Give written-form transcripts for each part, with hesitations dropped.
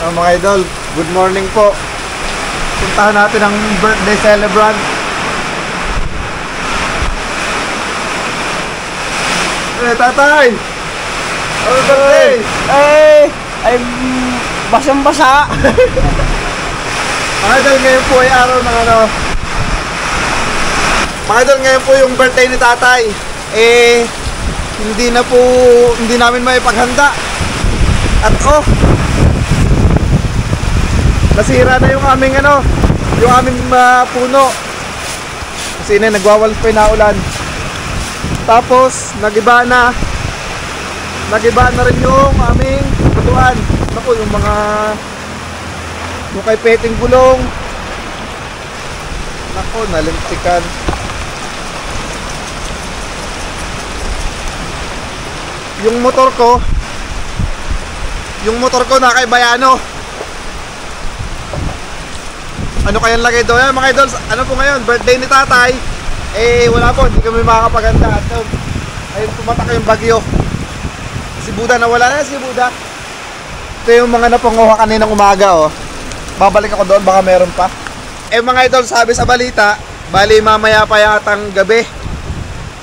Mga idol, good morning po. Puntahan natin ang birthday celebrant. Tatay! Happy birthday! Ay, basang-basa. Mga idol, ngayon po ay araw ng ano. Mga idol, ngayon po yung birthday ni tatay. Hindi namin may paghanda. At nasira na yung aming puno. Kasi nagwawalis pa yung naulan. Tapos nagiba na rin yung aming batuan. Naku, yung kay Peting Gulong. Naku, nalimtikan. Yung motor ko na kay Bayano. Ano kayang lagay doon? Mga idol, ano po ngayon? Birthday ni tatay. Wala po, hindi kami makakapaganda. Ayun, pumatak yung bagyo. Si Buda, nawala na si Buda. Ito yung mga napanguha kaninang umaga. Babalik ako doon, baka meron pa. Mga idol, sabi sa balita, bali mamaya pa yatang gabi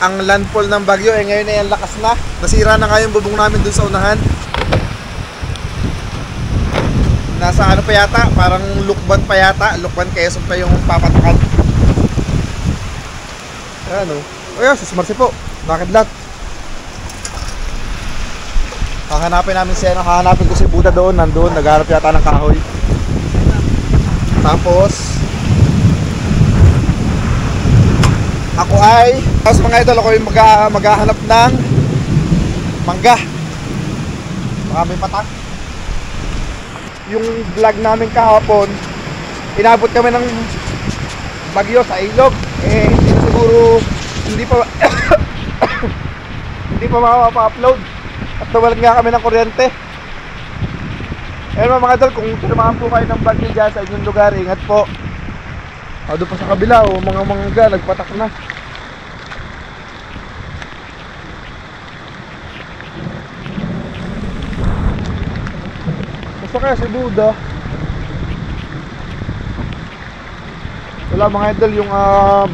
ang landfall ng bagyo. Ngayon ay ang lakas na. Nasira na nga yung bubong namin doon sa unahan. Nasa ano pa yata, parang Lukban pa yata. Lukban, Quezon pa yung papatakan. Ayan ayan, si Marcy po, nakidlat. Hahanapin ko si Buda doon, nandun, nagharap yata ng kahoy. Tapos mga idol, ako yung maghahanap ng mangga. Baka may patak. Yung vlog namin kahapon, inabot kami ng bagyo sa ilog. Siguro hindi pa makapa-upload. At nawalan nga kami ng kuryente. Mga idol, kung tinamaan po kayo ng bagyo dyan sa inyong lugar, ingat po. Doon pa sa kabila, mga mangga nagpatak na. Gusto kaya si Buda. Wala mga idol, yung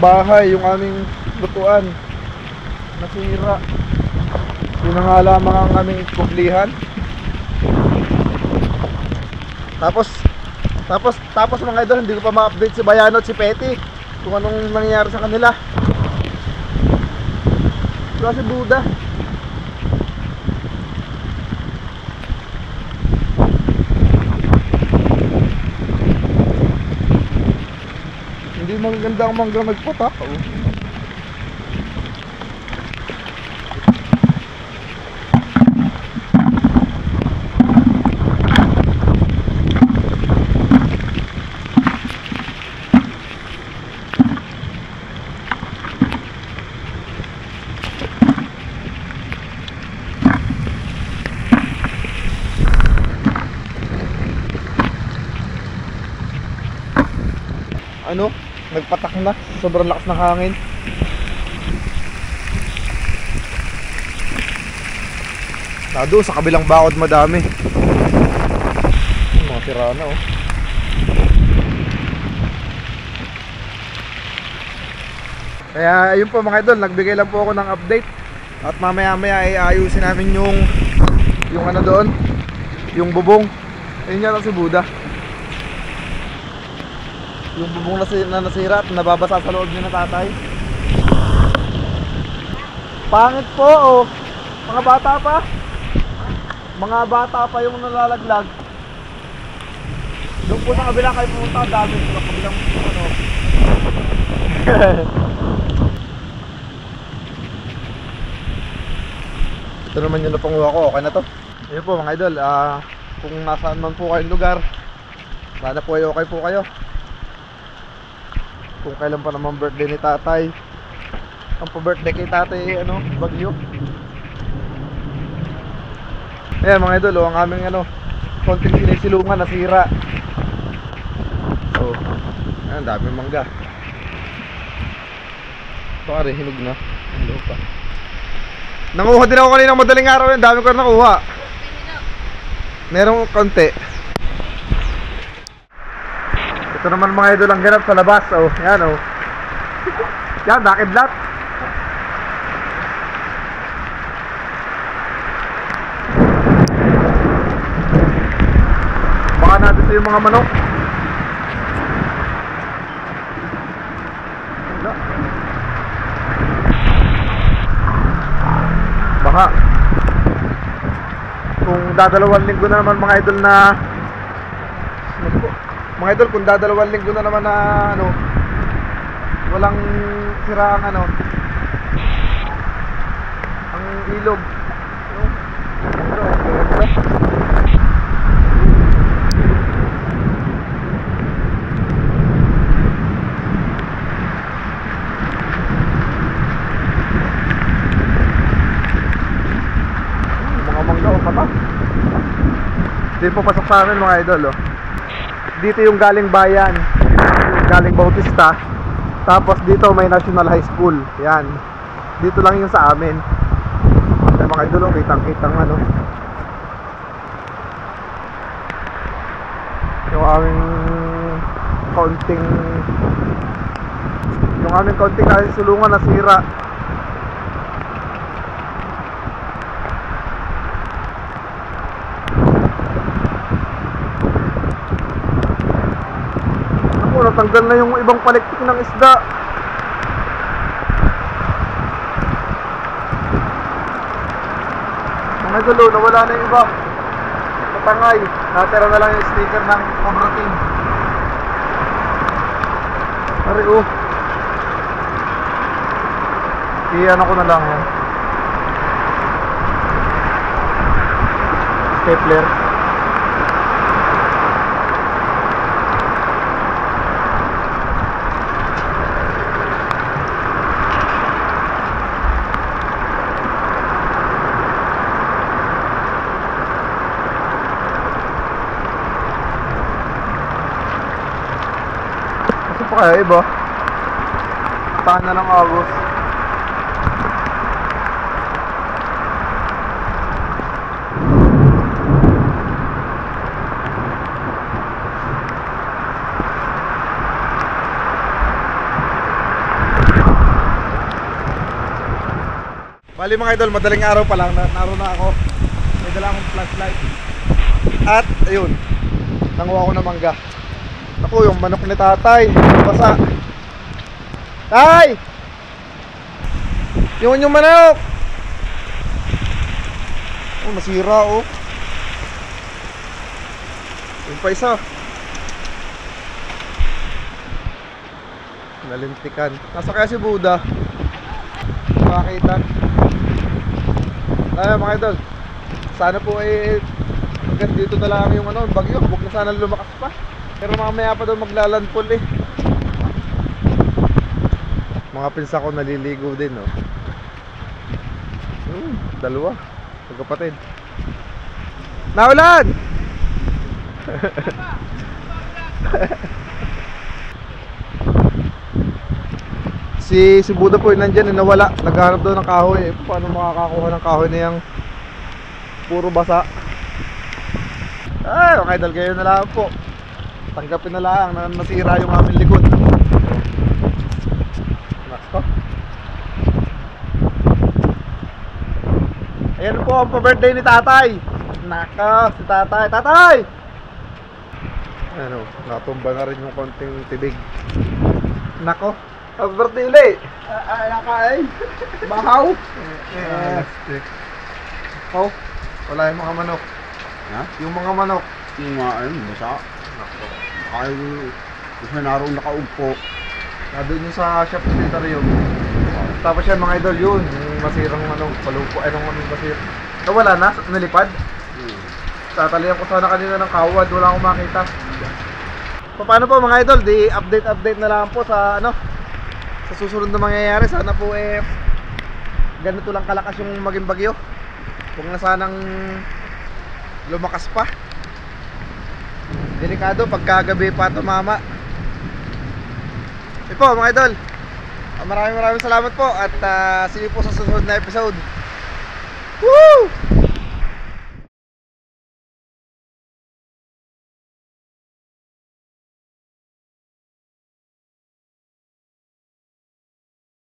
bahay, yung aming lutuan nasira. Yun na nga lamang ang aming kublihan. Tapos mga idol, hindi ko pa ma-update si Bayano at si Petty kung anong nangyayari sa kanila. Wala si Buda. Hindi maganda ang mangga nagpatak. Nagpatak na, sobrang lakas ng hangin. Doon sa kabilang bakod madami. Mga sira na Kaya ayun po mga idol, nagbigay lang po ako ng update. At mamaya ay ayusin namin yung doon, yung bubong. Ayun yata si Buda. Yung bubong na nasira at nababasa sa loob niya na tatay. Pangit po Mga bata pa yung nalalaglag. Doon po sa kabila kayo pumunta, dami sa kabilang Ito naman yung napanguha ko, okay na to. Ayun po mga idol, kung nasaan man po kayong lugar, sana po ay okay po kayo. Kung kailan pa naman birthday ni tatay. Ang pa-birthday kay tatay bagyo. Ayan mga idol, ang aming konting sinisilungan nasira. Ayan, daming mangga. Baka rin hinog na. Ang pa. Nanguha din ako kanina madaling araw, dami ko na nakuha. Merong konti. Ito naman mga idol ang ganap sa labas. Oh, yan oh. Yan, nakidlat. Baka natin ito yung mga manok. Wala. Baka kung dadalawang linggo na naman mga idol na mga idol, kung dadalawang linggo na naman na ano, walang sira ang ano, ang ilog. Mga mangga o pata. Dito po pasok sa amin mga idol oh. Dito yung galing bayan, yung galing Bautista. Tapos dito may National High School. Yan. Dito lang yung sa amin. Ay mga idol, kitang-kitang ano. Yung aming kaunting sulungan nasira. Natanggal na yung ibang palikpik ng isda. Mga idol, nawala na yung iba. Natangay. Natira na lang yung sticker ng Cobra King. Pare oh. Iyan ako na lang oh. Stapler. Kaya iba tahan na ng Agos. Bali mga idol, madaling araw pa lang naroon na ako. May dala akong flashlight. At ayun, nanguha ko ng mangga. Ako, yung manok ni tatay, basa. Tay! Yung manok! Oh, masira oh. Yung pa isa. Nalintikan. Nasa kaya si Buda. Makakita. Ay mga idol, sana po ay hanggang dito na lang yung ano, bagyo. Huwag na sana lumakas pa. Pero mamaya pa daw maglalandfall eh. Mga pinsa ko naliligo din oh. Dalawa magkapatid. Naulan! Si Buda po nandyan, nawala. Naghahanap daw ng kahoy. Paano makakakuha ng kahoy na yung puro basa? Ay, mga idol, kayo na lang po. Tanggapin na lang na nasira yung aming likod. Nako. Ayan po ang pa-birthday ni tatay. Nako, si tatay. Tatay! Ano, natumba na rin yung konting tibig. Nako, happy birthday ulit. Nakain. Bahaw. Oh, wala yung mga manok. Ha? Yung mga manok. Yung mga ano, basa. Nako. Ay, gusto na naroon nakaugpo. Nandun yung sa shop ni Tario. Tapos yan mga idol, yun yung masirang ano, palupo, anong masir. Nawala na, nalipad. Tatalihan ko sana kanina ng kawad, wala akong makita. Paano po mga idol, di update na lang po sa ano, sa susunod na mangyayari. Sana po ganito lang kalakas yung maging bagyo. Huwag na sanang lumakas pa. Delikado pagkagabi pa tumama. Po mga idol, maraming salamat po. At see you po sa susunod na episode. Woo!